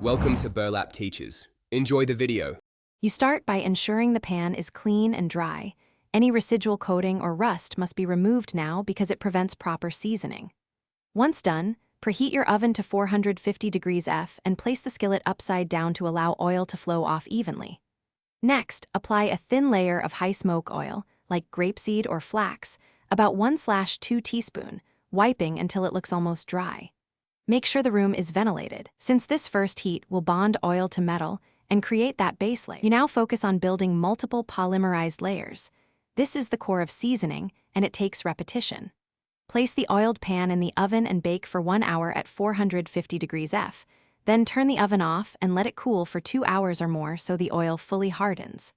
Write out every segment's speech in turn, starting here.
Welcome to Burlap Teachers. Enjoy the video. You start by ensuring the pan is clean and dry. Any residual coating or rust must be removed now because it prevents proper seasoning. Once done, preheat your oven to 450 degrees F and place the skillet upside down to allow oil to flow off evenly. Next, apply a thin layer of high smoke oil, like grapeseed or flax, about 1/2 teaspoon, wiping until it looks almost dry. Make sure the room is ventilated, since this first heat will bond oil to metal and create that base layer. You now focus on building multiple polymerized layers. This is the core of seasoning, and it takes repetition. Place the oiled pan in the oven and bake for 1 hour at 450 degrees F. Then turn the oven off and let it cool for 2 hours or more so the oil fully hardens.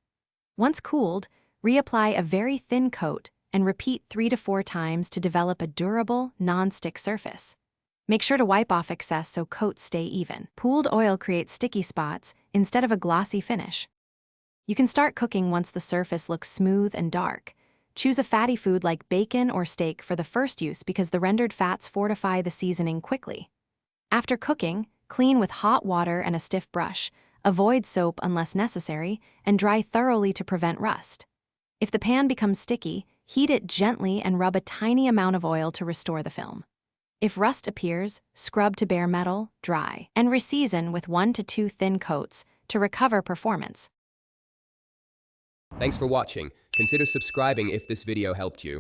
Once cooled, reapply a very thin coat and repeat 3 to 4 times to develop a durable, non-stick surface. Make sure to wipe off excess so coats stay even. Pooled oil creates sticky spots instead of a glossy finish. You can start cooking once the surface looks smooth and dark. Choose a fatty food like bacon or steak for the first use because the rendered fats fortify the seasoning quickly. After cooking, clean with hot water and a stiff brush. Avoid soap unless necessary, and dry thoroughly to prevent rust. If the pan becomes sticky, heat it gently and rub a tiny amount of oil to restore the film. If rust appears, scrub to bare metal, dry, and reseason with 1 to 2 thin coats to recover performance. Thanks for watching. Consider subscribing if this video helped you.